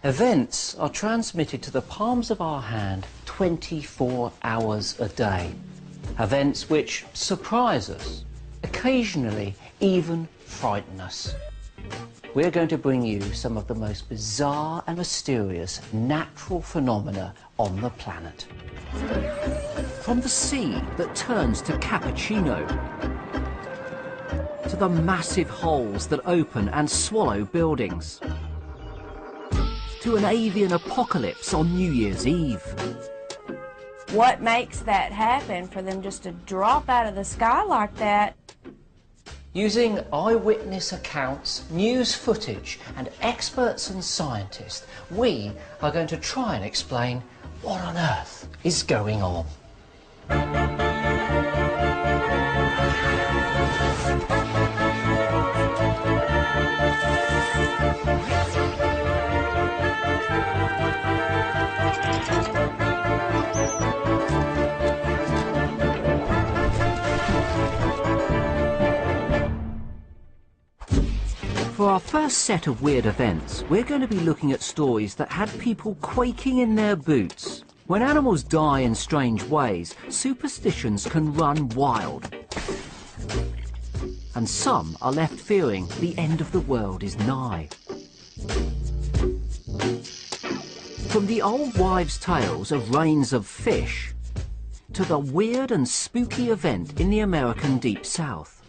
Events are transmitted to the palms of our hand 24 hours a day. Events which surprise us, occasionally even frighten us. We're going to bring you some of the most bizarre and mysterious natural phenomena on the planet. From the sea that turns to cappuccino, to the massive holes that open and swallow buildings, to an avian apocalypse on New Year's Eve. What makes that happen for them just to drop out of the sky like that? Using eyewitness accounts, news footage, and experts and scientists, we are going to try and explain what on earth is going on. For our first set of weird events, we're going to be looking at stories that had people quaking in their boots. When animals die in strange ways, superstitions can run wild. And some are left fearing the end of the world is nigh. From the old wives' tales of rains of fish, to the weird and spooky event in the American Deep South.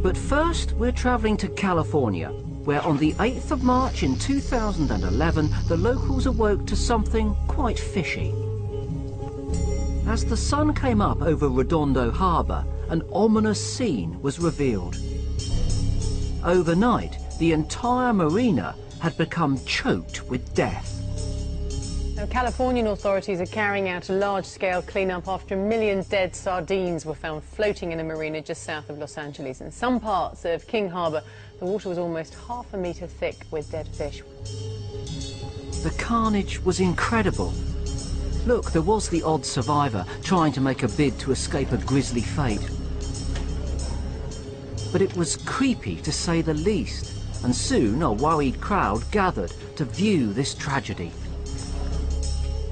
But first, we're travelling to California, where on the 8th of March in 2011, the locals awoke to something quite fishy. As the sun came up over Redondo Harbour, an ominous scene was revealed. Overnight, the entire marina had become choked with death. Now, Californian authorities are carrying out a large-scale clean-up after 1 million dead sardines were found floating in a marina just south of Los Angeles. In some parts of King Harbor, the water was almost ½ a metre thick with dead fish. The carnage was incredible. Look, there was the odd survivor trying to make a bid to escape a grisly fate. But it was creepy, to say the least, and soon a worried crowd gathered to view this tragedy.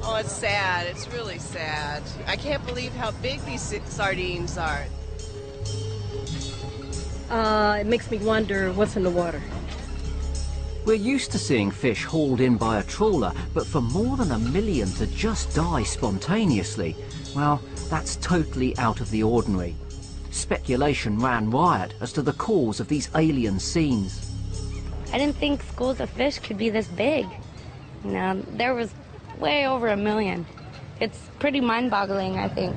Oh, it's sad. It's really sad. I can't believe how big these sardines are. It makes me wonder what's in the water. We're used to seeing fish hauled in by a trawler, but for more than 1 million to just die spontaneously, well, that's totally out of the ordinary. Speculation ran riot as to the cause of these alien scenes. I didn't think schools of fish could be this big. Now, there was way over 1 million. It's pretty mind-boggling, I think.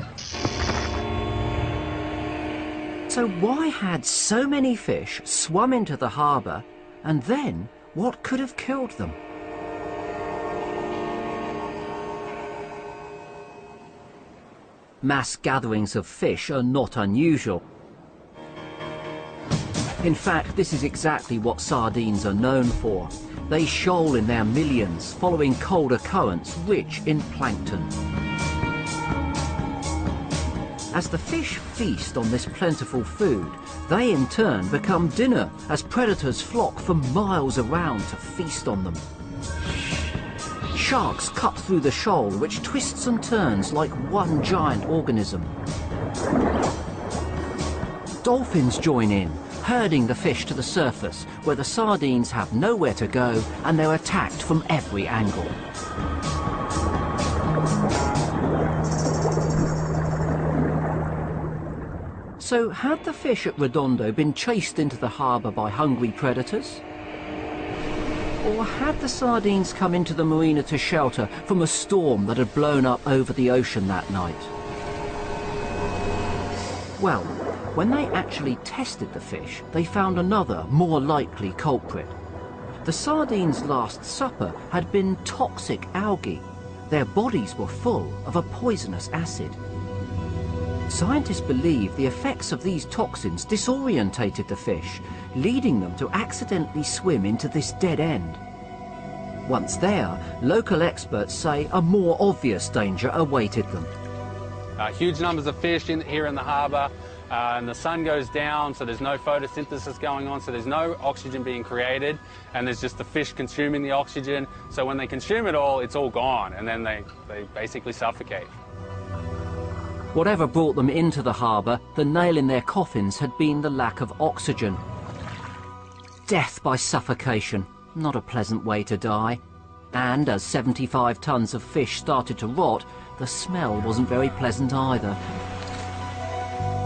So why had so many fish swum into the harbour, and then what could have killed them? Mass gatherings of fish are not unusual. In fact, this is exactly what sardines are known for. They shoal in their millions, following colder currents rich in plankton. As the fish feast on this plentiful food, they in turn become dinner as predators flock from miles around to feast on them. Sharks cut through the shoal, which twists and turns like one giant organism. Dolphins join in, herding the fish to the surface, where the sardines have nowhere to go and they're attacked from every angle. So had the fish at Redondo been chased into the harbour by hungry predators? Or had the sardines come into the marina to shelter from a storm that had blown up over the ocean that night? Well, when they actually tested the fish, they found another, more likely culprit. The sardines' last supper had been toxic algae. Their bodies were full of a poisonous acid. Scientists believe the effects of these toxins disorientated the fish, leading them to accidentally swim into this dead end. Once there, local experts say a more obvious danger awaited them. Huge numbers of fish here in the harbour, and the sun goes down, so there's no photosynthesis going on, so there's no oxygen being created, and there's just the fish consuming the oxygen. So when they consume it all, it's all gone, and then they basically suffocate. Whatever brought them into the harbour, the nail in their coffins had been the lack of oxygen. Death by suffocation, not a pleasant way to die. And as 75 tons of fish started to rot, the smell wasn't very pleasant either.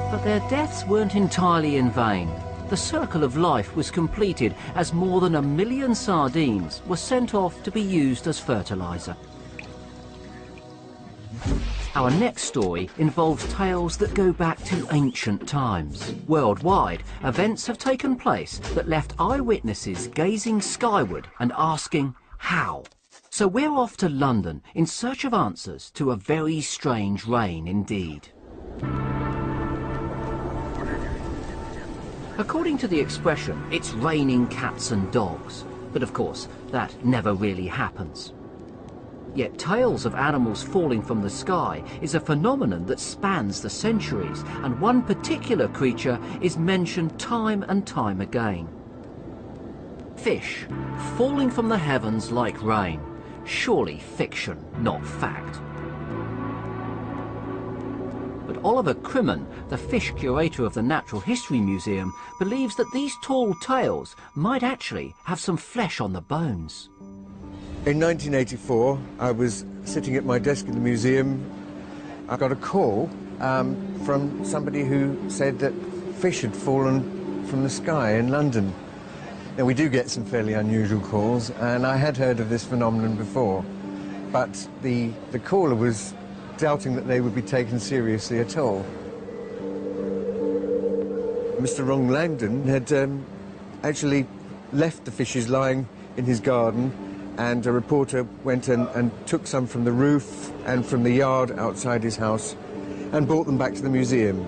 But their deaths weren't entirely in vain. The circle of life was completed as more than 1 million sardines were sent off to be used as fertiliser. Our next story involves tales that go back to ancient times. Worldwide, events have taken place that left eyewitnesses gazing skyward and asking, how? So we're off to London in search of answers to a very strange rain indeed. According to the expression, it's raining cats and dogs. But of course, that never really happens. Yet tales of animals falling from the sky is a phenomenon that spans the centuries, and one particular creature is mentioned time and time again. Fish falling from the heavens like rain. Surely fiction, not fact. But Oliver Crimmen, the fish curator of the Natural History Museum, believes that these tall tales might actually have some flesh on the bones. In 1984, I was sitting at my desk in the museum. I got a call from somebody who said that fish had fallen from the sky in London. Now, we do get some fairly unusual calls, and I had heard of this phenomenon before, but the caller was doubting that they would be taken seriously at all. Mr. Ron Langdon had actually left the fishes lying in his garden, and a reporter went and took some from the roof and from the yard outside his house and brought them back to the museum.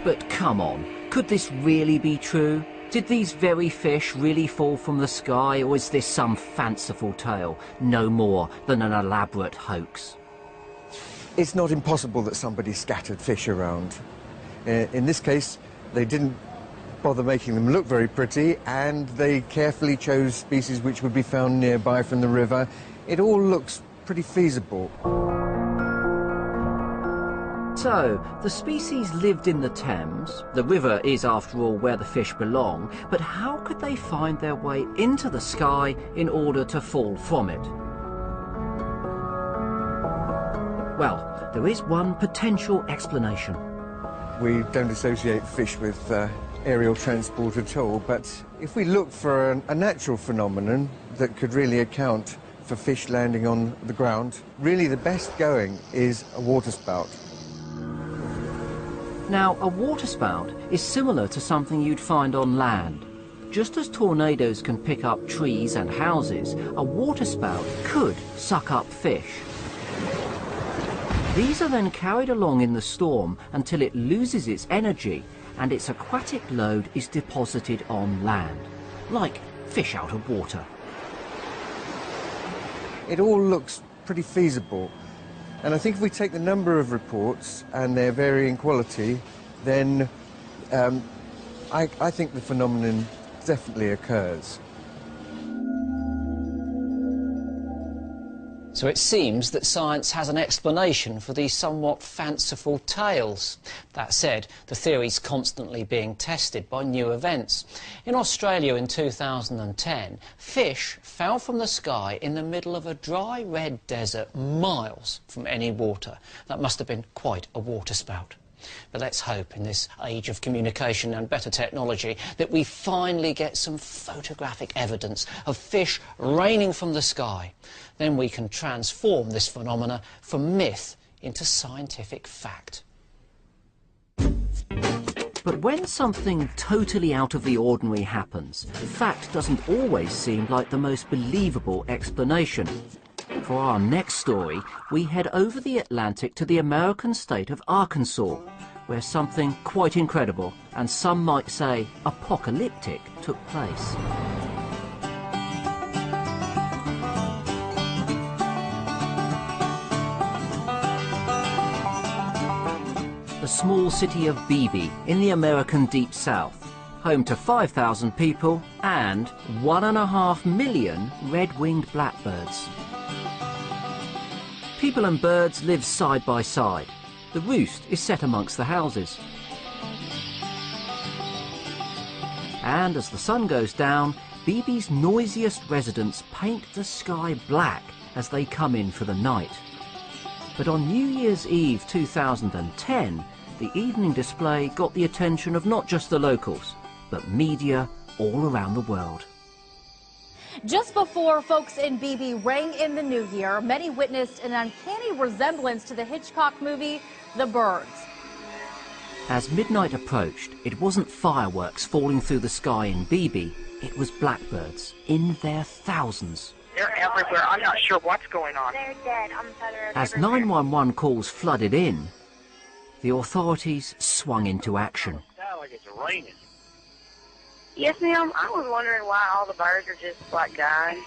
But come on, could this really be true? Did these very fish really fall from the sky, or is this some fanciful tale, no more than an elaborate hoax? It's not impossible that somebody scattered fish around. In this case, they didn't bother making them look very pretty, and they carefully chose species which would be found nearby from the river. It all looks pretty feasible. So, the species lived in the Thames. The river is, after all, where the fish belong. But how could they find their way into the sky in order to fall from it? Well, there is one potential explanation. We don't associate fish with aerial transport at all, but if we look for a natural phenomenon that could really account for fish landing on the ground, really the best going is a waterspout. Now, a waterspout is similar to something you'd find on land. Just as tornadoes can pick up trees and houses, a waterspout could suck up fish. These are then carried along in the storm until it loses its energy and its aquatic load is deposited on land, like fish out of water. It all looks pretty feasible. And I think if we take the number of reports and their varying quality, then I think the phenomenon definitely occurs. So it seems that science has an explanation for these somewhat fanciful tales. That said, the theory's constantly being tested by new events. In Australia in 2010, fish fell from the sky in the middle of a dry red desert miles from any water. That must have been quite a waterspout. But let's hope in this age of communication and better technology that we finally get some photographic evidence of fish raining from the sky. Then we can transform this phenomena from myth into scientific fact. But when something totally out of the ordinary happens, fact doesn't always seem like the most believable explanation. For our next story, we head over the Atlantic to the American state of Arkansas, where something quite incredible, and some might say apocalyptic, took place. small city of Beebe in the American Deep South, home to 5,000 people and 1.5 million red-winged blackbirds. People and birds live side by side. The roost is set amongst the houses. And as the sun goes down, Beebe's noisiest residents paint the sky black as they come in for the night. But on New Year's Eve 2010, the evening display got the attention of not just the locals, but media all around the world. Just before folks in Beebe rang in the new year, many witnessed an uncanny resemblance to the Hitchcock movie, The Birds. As midnight approached, it wasn't fireworks falling through the sky in Beebe, it was blackbirds in their thousands. They're everywhere. I'm not sure what's going on. They're dead on the side of the road. As 911 calls flooded in, the authorities swung into action. Like it's raining. Yes, ma'am. I was wondering why all the birds are just like dying.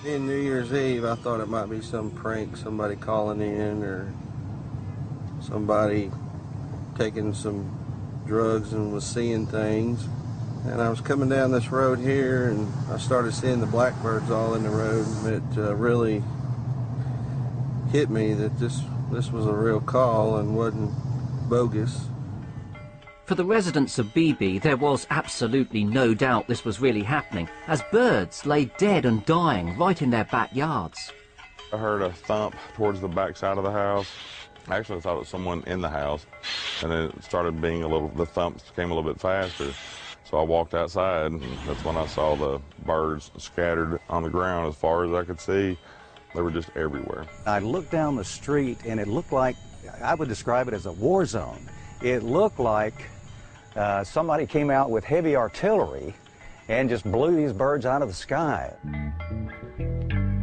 In New Year's Eve, I thought it might be some prank, somebody calling in or somebody taking some drugs and was seeing things. And I was coming down this road here and I started seeing the blackbirds all in the road. It really hit me that this was a real call and wasn't bogus. For the residents of Beebe, there was absolutely no doubt this was really happening, as birds lay dead and dying right in their backyards. I heard a thump towards the back side of the house. Actually, I thought it was someone in the house, and then it started being the thumps came a little bit faster. So I walked outside, and that's when I saw the birds scattered on the ground as far as I could see. They were just everywhere. I looked down the street, and it looked like, I would describe it as a war zone. It looked like somebody came out with heavy artillery and just blew these birds out of the sky.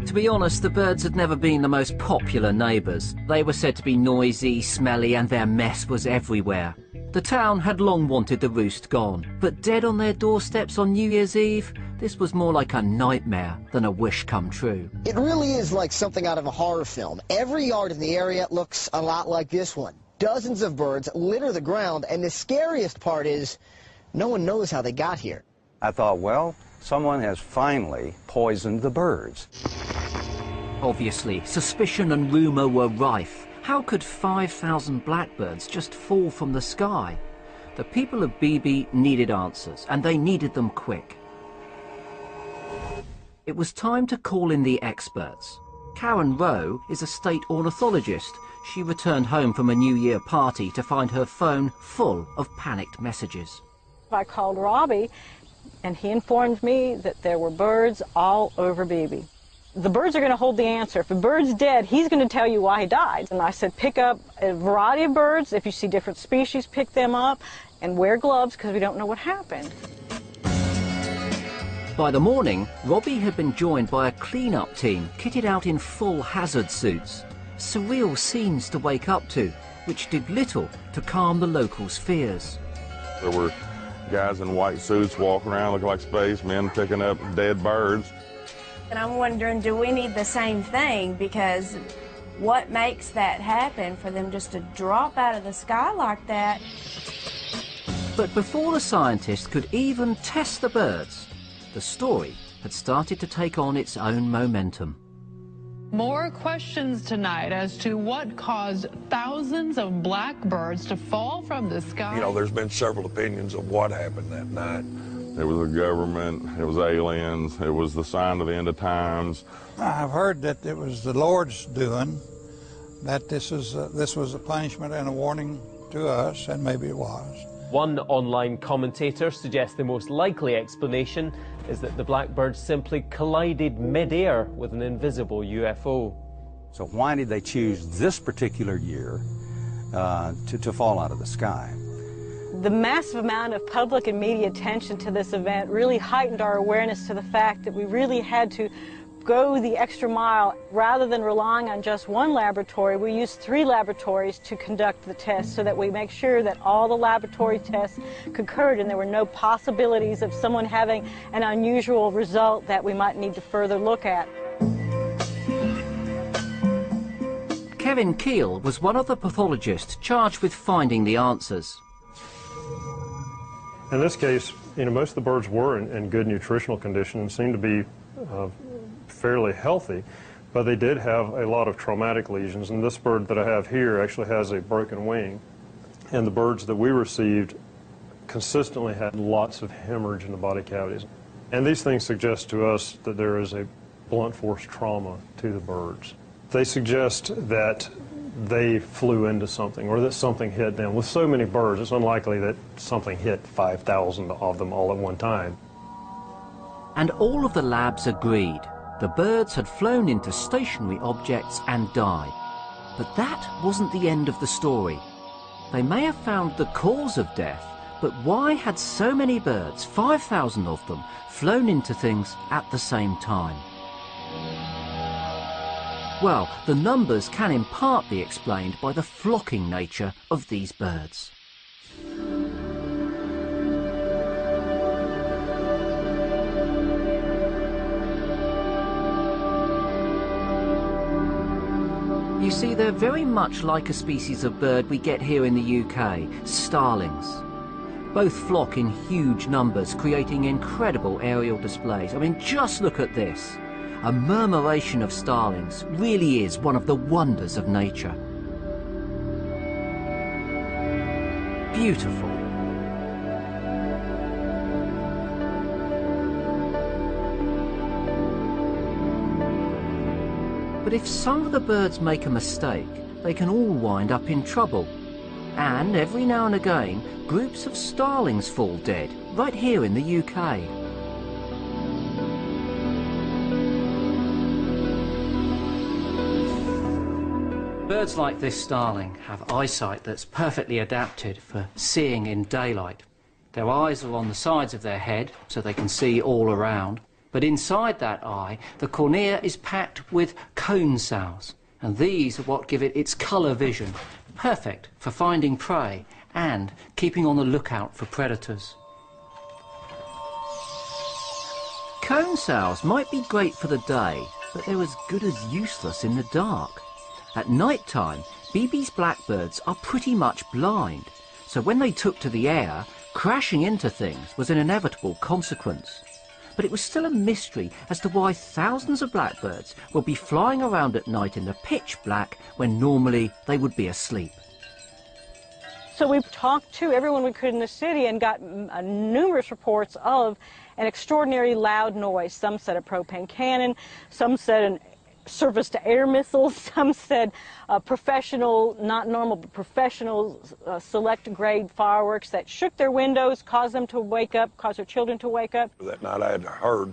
To be honest, the birds had never been the most popular neighbours. They were said to be noisy, smelly, and their mess was everywhere. The town had long wanted the roost gone, but dead on their doorsteps on New Year's Eve, this was more like a nightmare than a wish come true. It really is like something out of a horror film. Every yard in the area looks a lot like this one. Dozens of birds litter the ground, and the scariest part is no one knows how they got here. I thought, well, someone has finally poisoned the birds. Obviously, suspicion and rumour were rife. How could 5,000 blackbirds just fall from the sky? The people of Beebe needed answers, and they needed them quick. It was time to call in the experts. Karen Rowe is a state ornithologist. She returned home from a New Year party to find her phone full of panicked messages. I called Robbie, and he informed me that there were birds all over Beebe. The birds are going to hold the answer. If a bird's dead, he's going to tell you why he died. And I said, pick up a variety of birds. If you see different species, pick them up and wear gloves because we don't know what happened. By the morning, Robbie had been joined by a clean-up team kitted out in full hazard suits. Surreal scenes to wake up to, which did little to calm the locals' fears. There were guys in white suits walking around looking like spacemen picking up dead birds. And I'm wondering, do we need the same thing? Because what makes that happen for them just to drop out of the sky like that? But before the scientists could even test the birds, the story had started to take on its own momentum. More questions tonight as to what caused thousands of blackbirds to fall from the sky. You know, there's been several opinions of what happened that night. It was the government, it was aliens, it was the sign of the end of times. I've heard that it was the Lord's doing, that this was a punishment and a warning to us, and maybe it was. One online commentator suggests the most likely explanation is that the blackbirds simply collided mid-air with an invisible UFO. So why did they choose this particular year to fall out of the sky? The massive amount of public and media attention to this event really heightened our awareness to the fact that we really had to go the extra mile. Rather than relying on just one laboratory, we used 3 laboratories to conduct the tests so that we make sure that all the laboratory tests concurred and there were no possibilities of someone having an unusual result that we might need to further look at. Kevin Keel was one of the pathologists charged with finding the answers. In this case, most of the birds were in good nutritional condition and seemed to be fairly healthy, but they did have a lot of traumatic lesions. And this bird that I have here actually has a broken wing. And the birds that we received consistently had lots of hemorrhage in the body cavities. And these things suggest to us that there is a blunt force trauma to the birds. They suggest that they flew into something or that something hit them. With so many birds, it's unlikely that something hit 5,000 of them all at one time. And all of the labs agreed. The birds had flown into stationary objects and died. But that wasn't the end of the story. They may have found the cause of death, but why had so many birds, 5,000 of them, flown into things at the same time? Well, the numbers can in part be explained by the flocking nature of these birds. You see, they're very much like a species of bird we get here in the UK, starlings. Both flock in huge numbers, creating incredible aerial displays. I mean, just look at this. A murmuration of starlings really is one of the wonders of nature. Beautiful. But if some of the birds make a mistake, they can all wind up in trouble. And every now and again, groups of starlings fall dead, right here in the UK. Birds like this starling have eyesight that's perfectly adapted for seeing in daylight. Their eyes are on the sides of their head, so they can see all around. But inside that eye, the cornea is packed with cone cells, and these are what give it its colour vision, perfect for finding prey and keeping on the lookout for predators. Cone cells might be great for the day, but they're as good as useless in the dark. At night time, Beebe's blackbirds are pretty much blind, so when they took to the air, crashing into things was an inevitable consequence. But it was still a mystery as to why thousands of blackbirds would be flying around at night in the pitch black when normally they would be asleep. So we talked to everyone we could in the city and got numerous reports of an extraordinary loud noise. Some said a propane cannon, some said an surface-to-air missiles, some said professional, not normal, but professional select-grade fireworks that shook their windows, caused them to wake up, caused their children to wake up. That night I had heard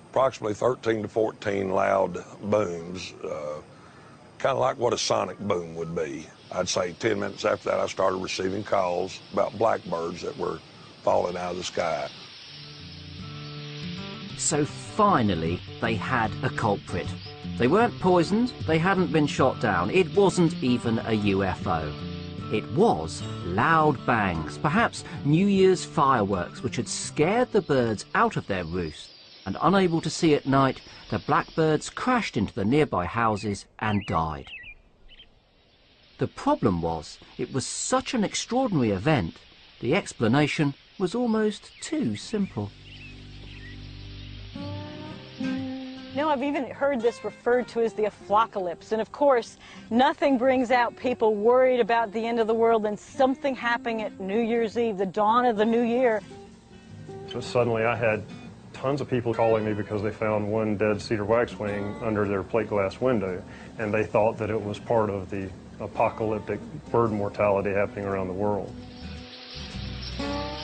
approximately 13 to 14 loud booms, kind of like what a sonic boom would be. I'd say 10 minutes after that I started receiving calls about blackbirds that were falling out of the sky. So finally they had a culprit. They weren't poisoned, they hadn't been shot down, it wasn't even a UFO. It was loud bangs, perhaps New Year's fireworks, which had scared the birds out of their roost, and unable to see at night, the blackbirds crashed into the nearby houses and died. The problem was, it was such an extraordinary event, the explanation was almost too simple. No, I've even heard this referred to as the aflocalypse, and of course, nothing brings out people worried about the end of the world than something happening at New Year's Eve, the dawn of the new year. So suddenly I had tons of people calling me because they found one dead cedar waxwing under their plate glass window, and they thought that it was part of the apocalyptic bird mortality happening around the world.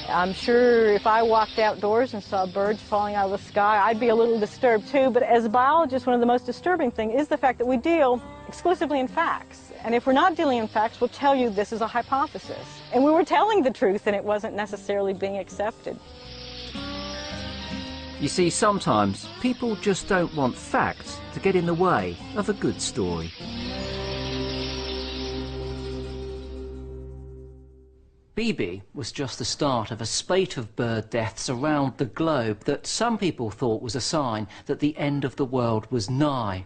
I'm sure if I walked outdoors and saw birds falling out of the sky, I'd be a little disturbed too, but as a biologist, one of the most disturbing things is the fact that we deal exclusively in facts. And if we're not dealing in facts, we'll tell you this is a hypothesis. And we were telling the truth and it wasn't necessarily being accepted. You see, sometimes people just don't want facts to get in the way of a good story. BB was just the start of a spate of bird deaths around the globe that some people thought was a sign that the end of the world was nigh.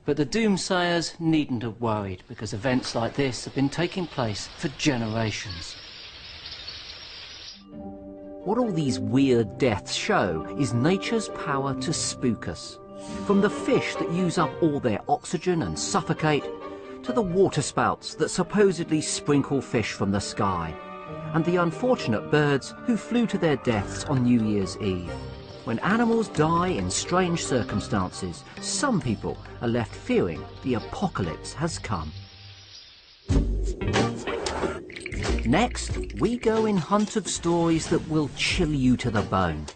But the doomsayers needn't have worried, because events like this have been taking place for generations. What all these weird deaths show is nature's power to spook us. From the fish that use up all their oxygen and suffocate, to the waterspouts that supposedly sprinkle fish from the sky, and the unfortunate birds who flew to their deaths on New Year's Eve. When animals die in strange circumstances, some people are left fearing the apocalypse has come. Next, we go in hunt of stories that will chill you to the bone.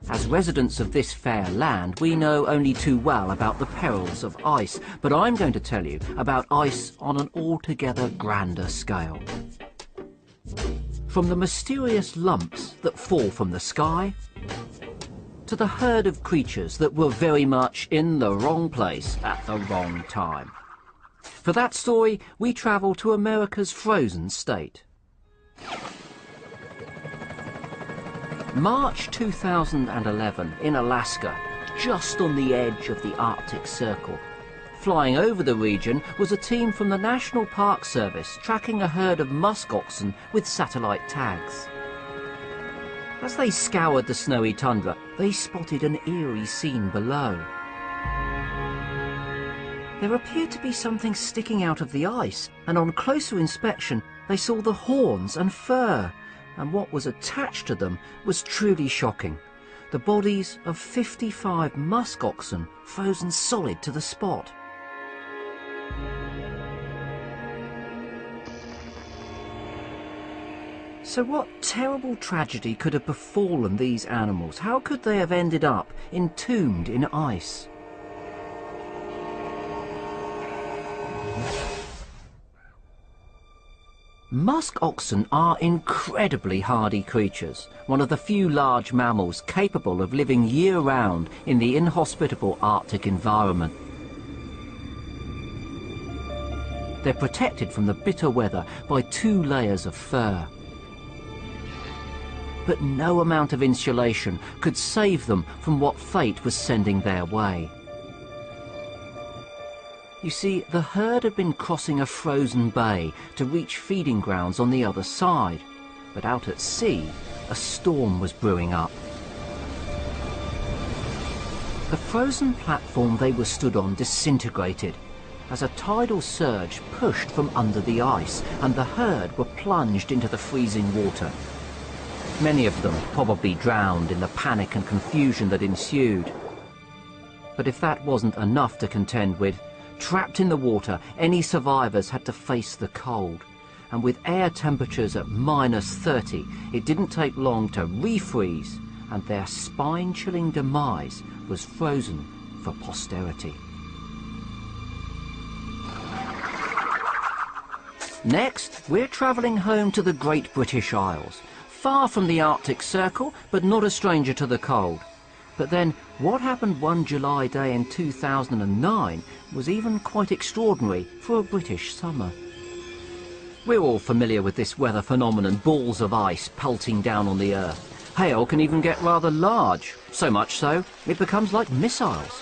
As residents of this fair land, we know only too well about the perils of ice, but I'm going to tell you about ice on an altogether grander scale. From the mysterious lumps that fall from the sky, to the herd of creatures that were very much in the wrong place at the wrong time. For that story, we travel to America's frozen state. March 2011 in Alaska, just on the edge of the Arctic Circle. Flying over the region was a team from the National Park Service tracking a herd of musk oxen with satellite tags. As they scoured the snowy tundra, they spotted an eerie scene below. There appeared to be something sticking out of the ice, and on closer inspection they saw the horns and fur, and what was attached to them was truly shocking. The bodies of 55 musk oxen frozen solid to the spot. So what terrible tragedy could have befallen these animals? How could they have ended up entombed in ice? Musk oxen are incredibly hardy creatures, one of the few large mammals capable of living year-round in the inhospitable Arctic environment. They're protected from the bitter weather by 2 layers of fur. But no amount of insulation could save them from what fate was sending their way. You see, the herd had been crossing a frozen bay to reach feeding grounds on the other side, but out at sea, a storm was brewing up. The frozen platform they were stood on disintegrated as a tidal surge pushed from under the ice, and the herd were plunged into the freezing water. Many of them probably drowned in the panic and confusion that ensued. But if that wasn't enough to contend with, trapped in the water, any survivors had to face the cold. And with air temperatures at -30, it didn't take long to refreeze, and their spine-chilling demise was frozen for posterity. Next, we're travelling home to the Great British Isles. Far from the Arctic Circle, but not a stranger to the cold. But then, what happened one July day in 2009 was even quite extraordinary for a British summer. We're all familiar with this weather phenomenon, balls of ice pelting down on the earth. Hail can even get rather large, so much so, it becomes like missiles.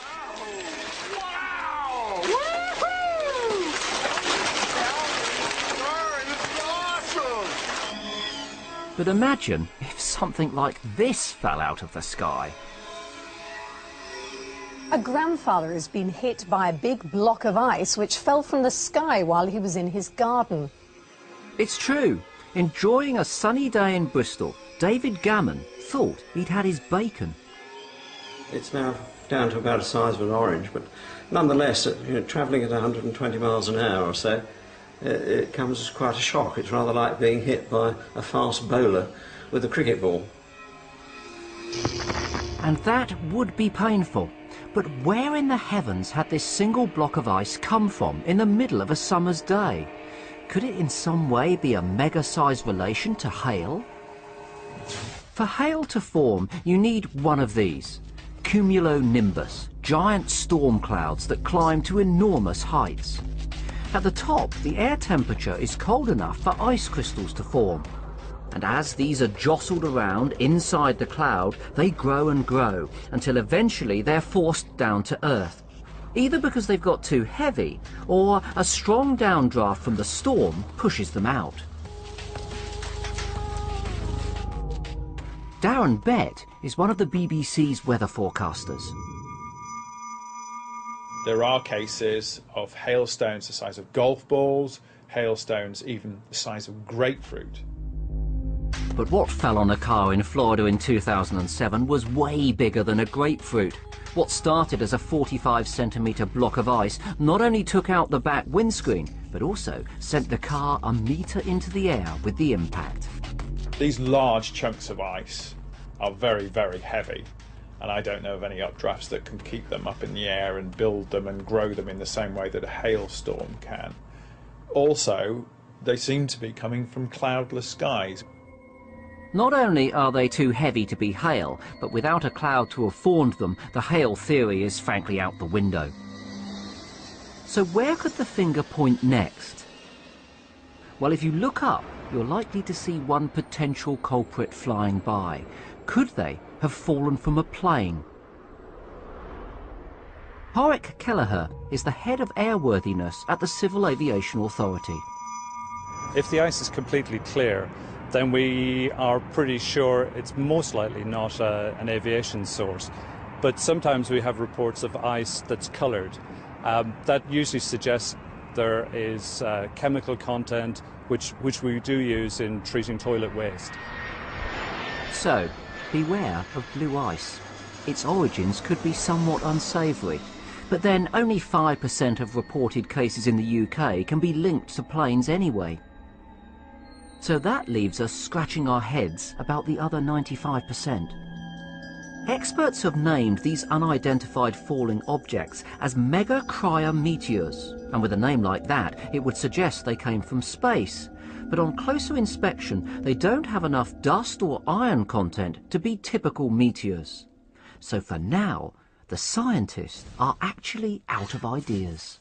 But imagine if something like this fell out of the sky. A grandfather has been hit by a big block of ice which fell from the sky while he was in his garden. It's true. Enjoying a sunny day in Bristol, David Gammon thought he'd had his bacon. It's now down to about the size of an orange, but nonetheless, travelling at 120 miles an hour or so, it comes as quite a shock. It's rather like being hit by a fast bowler with a cricket ball. And that would be painful. But where in the heavens had this single block of ice come from in the middle of a summer's day? Could it in some way be a mega-sized relation to hail? For hail to form, you need one of these. Cumulonimbus, giant storm clouds that climb to enormous heights. At the top, the air temperature is cold enough for ice crystals to form. And as these are jostled around inside the cloud, they grow and grow, until eventually they're forced down to Earth. either because they've got too heavy or a strong downdraft from the storm pushes them out. Darren Bett is one of the BBC's weather forecasters. There are cases of hailstones the size of golf balls, hailstones even the size of grapefruit. But what fell on a car in Florida in 2007 was way bigger than a grapefruit. What started as a 45-centimetre block of ice not only took out the back windscreen, but also sent the car a metre into the air with the impact. These large chunks of ice are very, very heavy, and I don't know of any updrafts that can keep them up in the air and build them and grow them in the same way that a hailstorm can. Also, they seem to be coming from cloudless skies. Not only are they too heavy to be hail, but without a cloud to have formed them, the hail theory is frankly out the window. So where could the finger point next? Well, if you look up, you're likely to see one potential culprit flying by. Could they have fallen from a plane? Horik Kelleher is the head of airworthiness at the Civil Aviation Authority. If the ice is completely clear, then we are pretty sure it's most likely not an aviation source. But sometimes we have reports of ice that's coloured. That usually suggests there is chemical content which we do use in treating toilet waste. So, beware of blue ice. Its origins could be somewhat unsavoury. But then only 5% of reported cases in the UK can be linked to planes anyway. So that leaves us scratching our heads about the other 95%. Experts have named these unidentified falling objects as mega-cryometeors, and with a name like that, it would suggest they came from space. But on closer inspection, they don't have enough dust or iron content to be typical meteors. So for now, the scientists are actually out of ideas.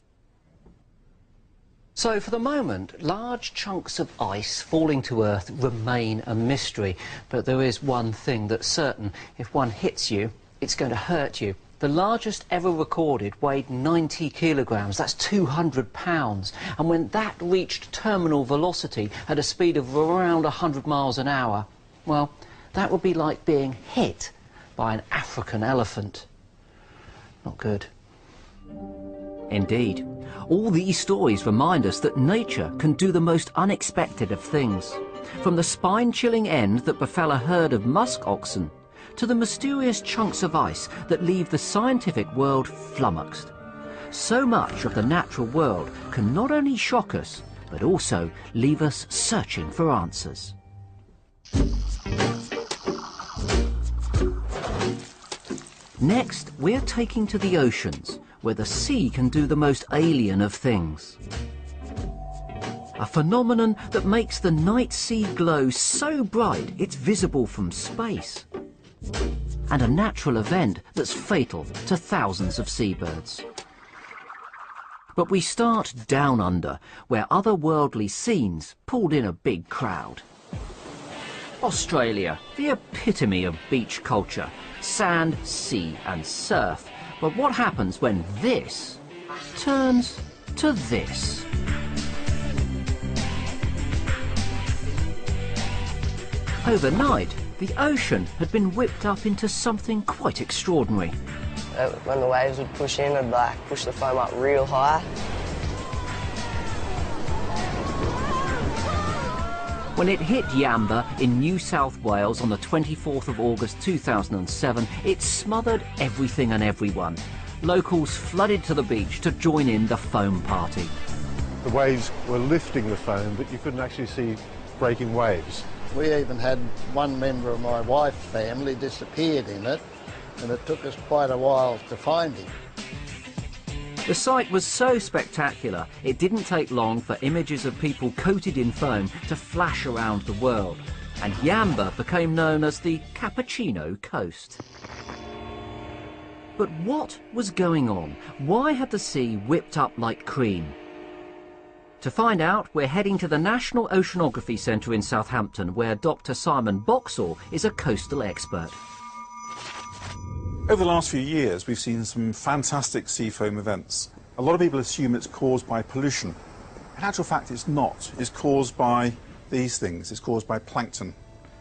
So for the moment, large chunks of ice falling to Earth remain a mystery. But there is one thing that's certain. If one hits you, it's going to hurt you. The largest ever recorded weighed 90 kilograms, that's 200 pounds. And when that reached terminal velocity at a speed of around 100 miles an hour, well, that would be like being hit by an African elephant. Not good. Indeed. All these stories remind us that nature can do the most unexpected of things. From the spine-chilling end that befell a herd of musk oxen, to the mysterious chunks of ice that leave the scientific world flummoxed. So much of the natural world can not only shock us, but also leave us searching for answers. Next, we're taking to the oceans, where the sea can do the most alien of things. A phenomenon that makes the night sea glow so bright it's visible from space. And a natural event that's fatal to thousands of seabirds. But we start down under, where otherworldly scenes pulled in a big crowd. Australia, the epitome of beach culture. Sand, sea and surf. But what happens when this turns to this? Overnight, the ocean had been whipped up into something quite extraordinary. When the waves would push in, it'd push the foam up real high. When it hit Yamba in New South Wales on the 24th of August 2007, it smothered everything and everyone. Locals flooded to the beach to join in the foam party. The waves were lifting the foam, but you couldn't actually see breaking waves. We even had one member of my wife's family disappeared in it, and it took us quite a while to find him. The sight was so spectacular, it didn't take long for images of people coated in foam to flash around the world, and Yamba became known as the Cappuccino Coast. But what was going on? Why had the sea whipped up like cream? To find out, we're heading to the National Oceanography Centre in Southampton, where Dr. Simon Boxall is a coastal expert. Over the last few years, we've seen some fantastic sea foam events. A lot of people assume it's caused by pollution. In actual fact, it's not. It's caused by these things. It's caused by plankton,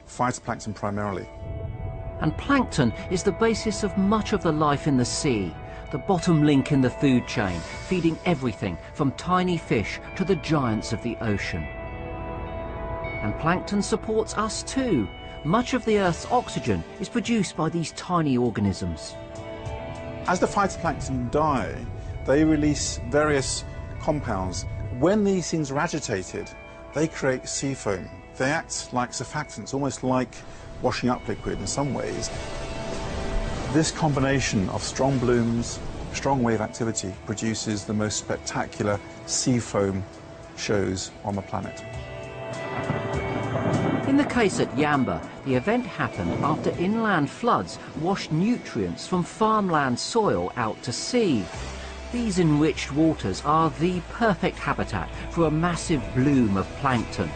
phytoplankton primarily. And plankton is the basis of much of the life in the sea, the bottom link in the food chain, feeding everything from tiny fish to the giants of the ocean. And plankton supports us too. Much of the Earth's oxygen is produced by these tiny organisms. As the phytoplankton die, they release various compounds. When these things are agitated, they create sea foam. They act like surfactants, almost like washing up liquid in some ways. This combination of strong blooms, strong wave activity produces the most spectacular sea foam shows on the planet. In the case at Yamba, the event happened after inland floods washed nutrients from farmland soil out to sea. These enriched waters are the perfect habitat for a massive bloom of plankton.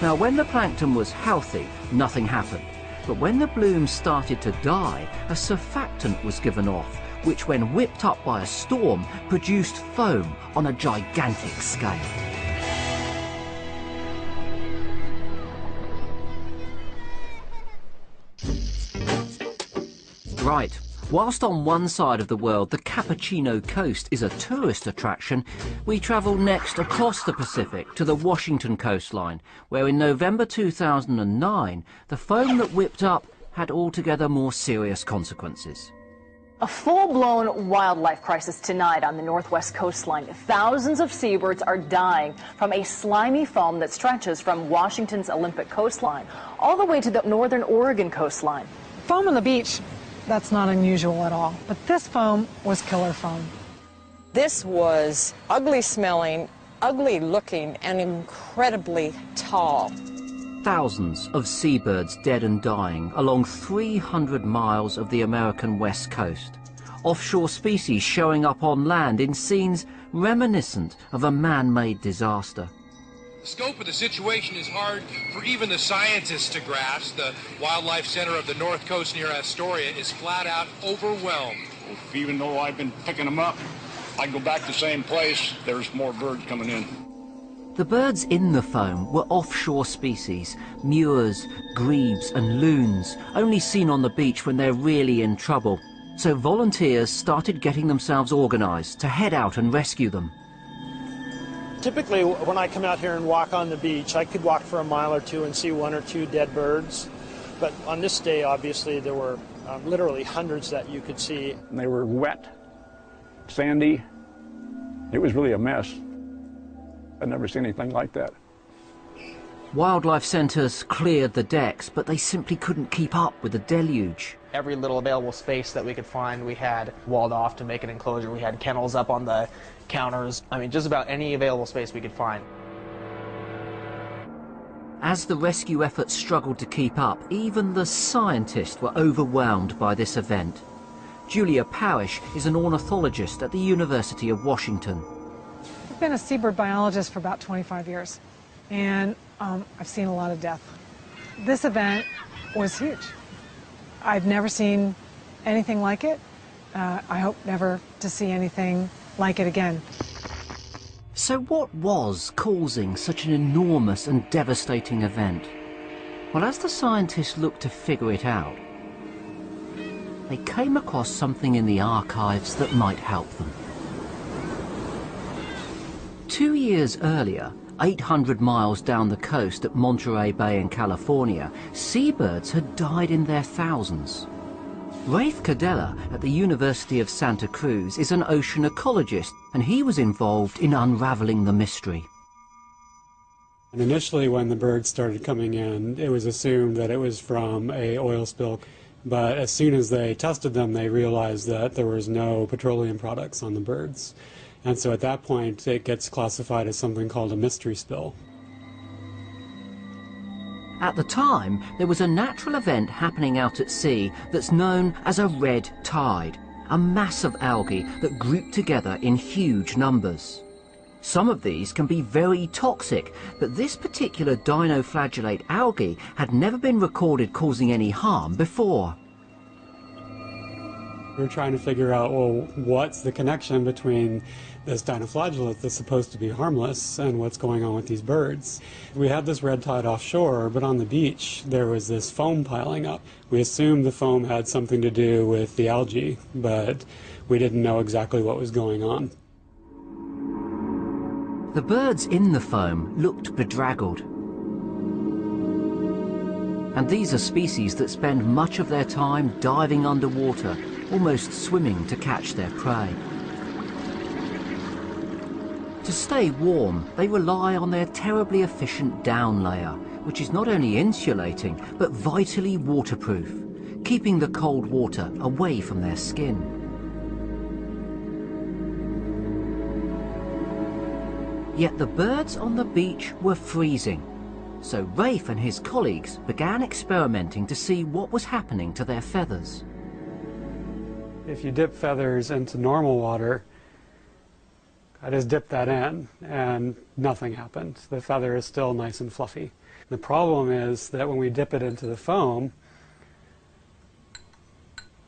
Now, when the plankton was healthy, nothing happened. But when the bloom started to die, a surfactant was given off, which when whipped up by a storm, produced foam on a gigantic scale. Right. Whilst on one side of the world the Cappuccino Coast is a tourist attraction, we travel next across the Pacific to the Washington coastline, where in November 2009, the foam that whipped up had altogether more serious consequences. A full-blown wildlife crisis tonight on the northwest coastline. Thousands of seabirds are dying from a slimy foam that stretches from Washington's Olympic coastline all the way to the northern Oregon coastline. Foam on the beach, that's not unusual at all, but this foam was killer foam. This was ugly smelling, ugly looking, and incredibly tall. Thousands of seabirds dead and dying along 300 miles of the American west coast. Offshore species showing up on land in scenes reminiscent of a man-made disaster. The scope of the situation is hard for even the scientists to grasp. The Wildlife Center of the North Coast near Astoria is flat out overwhelmed. Even though I've been picking them up, I go back to the same place, there's more birds coming in. The birds in the foam were offshore species, mewers, grebes and loons, only seen on the beach when they're really in trouble. So volunteers started getting themselves organised to head out and rescue them. Typically, when I come out here and walk on the beach, I could walk for a mile or two and see one or two dead birds. But on this day, obviously, there were literally hundreds that you could see. And they were wet, sandy. It was really a mess. I'd never seen anything like that. Wildlife centres cleared the decks, but they simply couldn't keep up with the deluge. Every little available space that we could find, we had walled off to make an enclosure. We had kennels up on the counters. I mean, just about any available space we could find. As the rescue efforts struggled to keep up, even the scientists were overwhelmed by this event. Julia Parrish is an ornithologist at the University of Washington. I've been a seabird biologist for about 25 years, and I've seen a lot of death. This event was huge. I've never seen anything like it. I hope never to see anything like it again. So what was causing such an enormous and devastating event? Well, as the scientists looked to figure it out, they came across something in the archives that might help them. 2 years earlier, 800 miles down the coast at Monterey Bay in California, seabirds had died in their thousands. Rafe Cadella at the University of Santa Cruz is an ocean ecologist, and he was involved in unraveling the mystery. And initially, when the birds started coming in, it was assumed that it was from an oil spill. But as soon as they tested them, they realized that there was no petroleum products on the birds. And so at that point, it gets classified as something called a mystery spill. At the time, there was a natural event happening out at sea that's known as a red tide, a mass of algae that group together in huge numbers. Some of these can be very toxic, but this particular dinoflagellate algae had never been recorded causing any harm before. We're trying to figure out, well, what's the connection between this dinoflagellate that's supposed to be harmless and what's going on with these birds. We had this red tide offshore, but on the beach there was this foam piling up. We assumed the foam had something to do with the algae, but we didn't know exactly what was going on. The birds in the foam looked bedraggled. And these are species that spend much of their time diving underwater, almost swimming to catch their prey. To stay warm, they rely on their terribly efficient down layer, which is not only insulating, but vitally waterproof, keeping the cold water away from their skin. Yet the birds on the beach were freezing. So Rafe and his colleagues began experimenting to see what was happening to their feathers. If you dip feathers into normal water, I just dipped that in and nothing happened. The feather is still nice and fluffy. The problem is that when we dip it into the foam,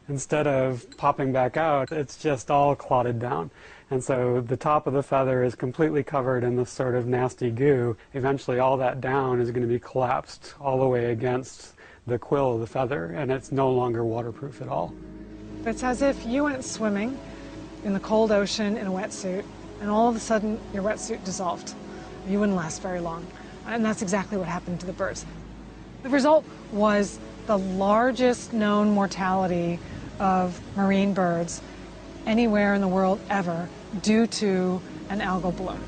instead of popping back out, it's just all clotted down. And so the top of the feather is completely covered in this sort of nasty goo. Eventually all that down is going to be collapsed all the way against the quill of the feather, and it's no longer waterproof at all. It's as if you went swimming in the cold ocean in a wetsuit, and all of a sudden your wetsuit dissolved. You wouldn't last very long. And that's exactly what happened to the birds. The result was the largest known mortality of marine birds anywhere in the world ever due to an algal bloom.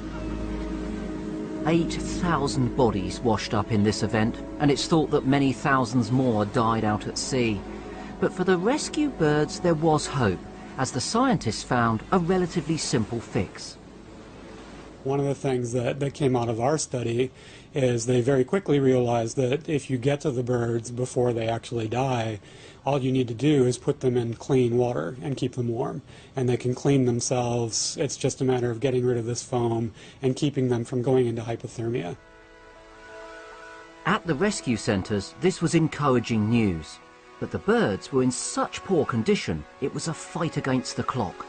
8,000 bodies washed up in this event, and it's thought that many thousands more died out at sea. But for the rescue birds there was hope, as the scientists found a relatively simple fix. One of the things that came out of our study is they very quickly realized that if you get to the birds before they actually die, all you need to do is put them in clean water and keep them warm. And they can clean themselves. It's just a matter of getting rid of this foam and keeping them from going into hypothermia. At the rescue centres, this was encouraging news. But the birds were in such poor condition, it was a fight against the clock.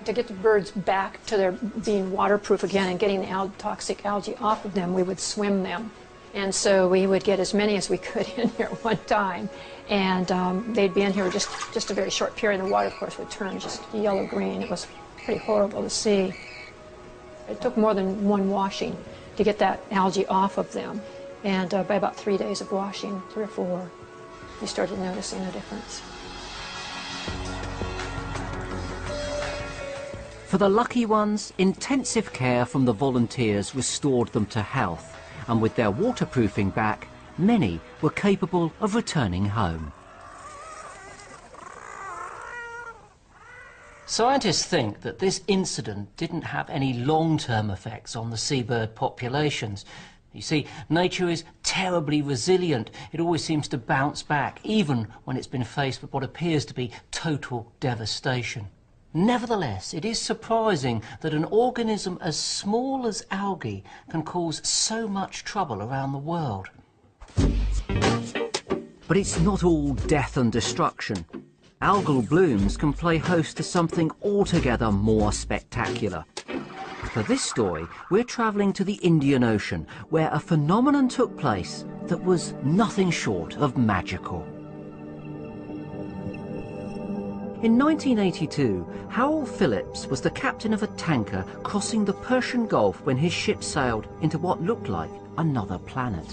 To get the birds back to their being waterproof again and getting the toxic algae off of them, we would swim them. And so we would get as many as we could in here at one time. And they'd be in here just a very short period. The water, of course, would turn just yellow-green. It was pretty horrible to see. It took more than one washing to get that algae off of them. And by about 3 days of washing, 3 or 4, we started noticing a difference. For the lucky ones, intensive care from the volunteers restored them to health, and with their waterproofing back, many were capable of returning home. Scientists think that this incident didn't have any long-term effects on the seabird populations. You see, nature is terribly resilient. It always seems to bounce back, even when it's been faced with what appears to be total devastation. Nevertheless, it is surprising that an organism as small as algae can cause so much trouble around the world. But it's not all death and destruction. Algal blooms can play host to something altogether more spectacular. For this story, we're travelling to the Indian Ocean, where a phenomenon took place that was nothing short of magical. In 1982, Howell Phillips was the captain of a tanker crossing the Persian Gulf when his ship sailed into what looked like another planet.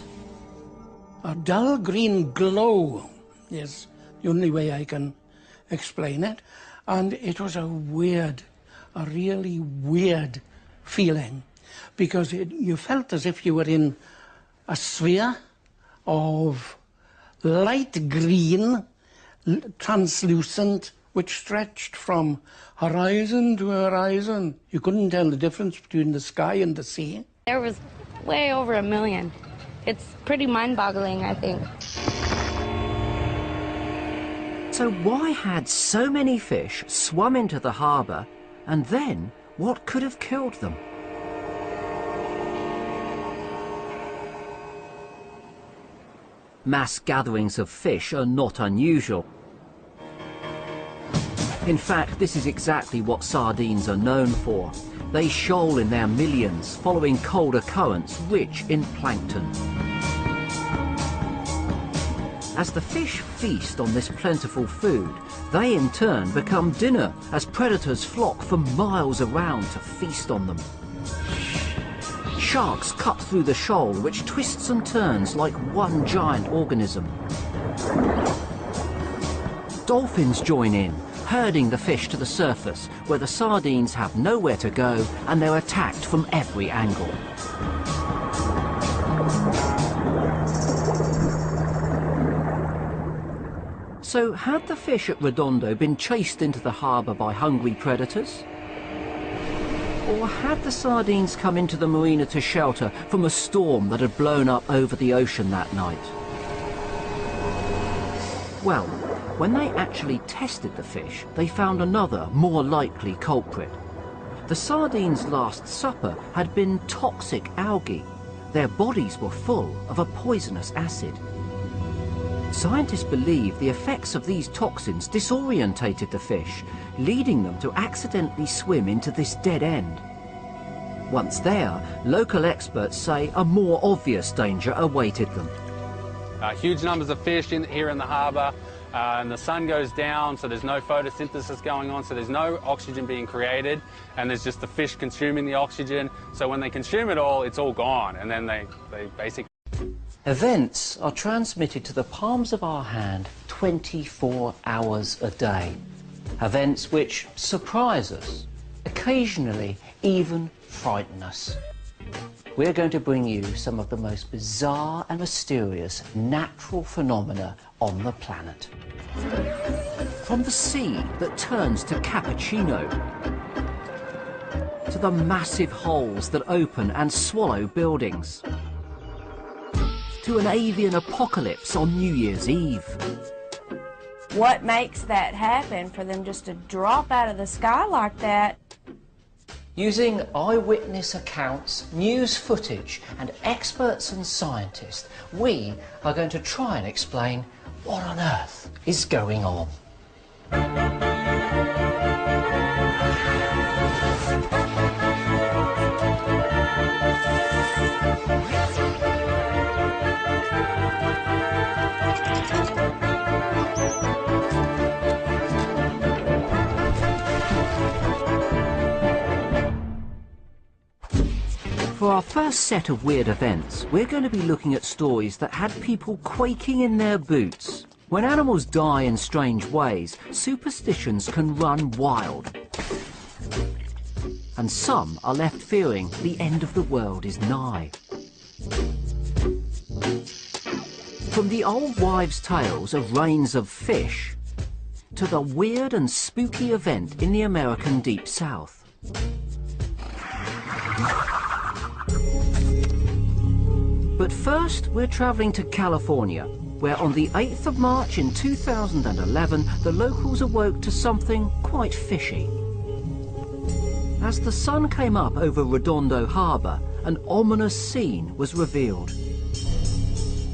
A dull green glow is the only way I can explain it. And it was a really weird feeling, because you felt as if you were in a sphere of light green, translucent, which stretched from horizon to horizon. You couldn't tell the difference between the sky and the sea. There was way over 1 million. It's pretty mind-boggling, I think. So why had so many fish swum into the harbour, and then what could have killed them? Mass gatherings of fish are not unusual. In fact, this is exactly what sardines are known for. They shoal in their millions, following colder currents rich in plankton. As the fish feast on this plentiful food, they in turn become dinner as predators flock from miles around to feast on them. Sharks cut through the shoal, which twists and turns like one giant organism. Dolphins join in, herding the fish to the surface, where the sardines have nowhere to go and they're attacked from every angle. So had the fish at Redondo been chased into the harbour by hungry predators? Or had the sardines come into the marina to shelter from a storm that had blown up over the ocean that night? Well, when they actually tested the fish, they found another, more likely culprit. The sardines' last supper had been toxic algae. Their bodies were full of a poisonous acid. Scientists believe the effects of these toxins disorientated the fish, leading them to accidentally swim into this dead end. Once there, local experts say a more obvious danger awaited them. Huge numbers of fish here in the harbour, and the sun goes down, so there's no photosynthesis going on, so there's no oxygen being created, and there's just the fish consuming the oxygen. So when they consume it all, it's all gone, and then they basically... Events are transmitted to the palms of our hand 24 hours a day. Events which surprise us, occasionally even frighten us. We're going to bring you some of the most bizarre and mysterious natural phenomena on the planet. From the sea that turns to cappuccino, to the massive holes that open and swallow buildings, to an avian apocalypse on New Year's Eve. What makes that happen for them just to drop out of the sky like that? Using eyewitness accounts, news footage, and experts and scientists, we are going to try and explain what on earth is going on. For our first set of weird events, we're going to be looking at stories that had people quaking in their boots. When animals die in strange ways, superstitions can run wild. And some are left fearing the end of the world is nigh. From the old wives' tales of rains of fish, to the weird and spooky event in the American Deep South. But first, we're travelling to California, where on the 8th of March in 2011, the locals awoke to something quite fishy. As the sun came up over Redondo Harbour, an ominous scene was revealed.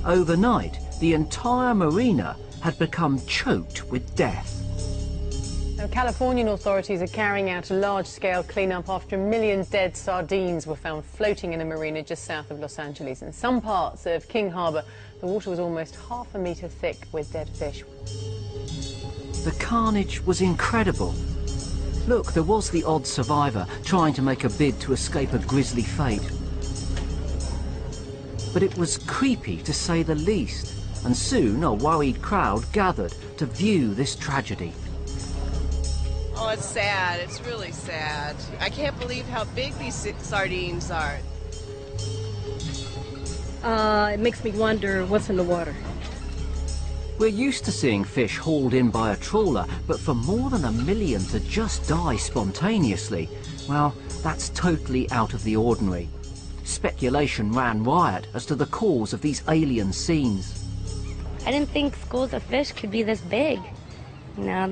Overnight, the entire marina had become choked with death. Now, Californian authorities are carrying out a large-scale cleanup after 1 million dead sardines were found floating in a marina just south of Los Angeles. In some parts of King Harbor, the water was almost half a metre thick with dead fish. The carnage was incredible. Look, there was the odd survivor trying to make a bid to escape a grisly fate. But it was creepy, to say the least, and soon a worried crowd gathered to view this tragedy. Oh, it's sad. It's really sad. I can't believe how big these sardines are. It makes me wonder what's in the water. We're used to seeing fish hauled in by a trawler, but for more than 1 million to just die spontaneously, well, that's totally out of the ordinary. Speculation ran riot as to the cause of these alien scenes. I didn't think schools of fish could be this big. Now,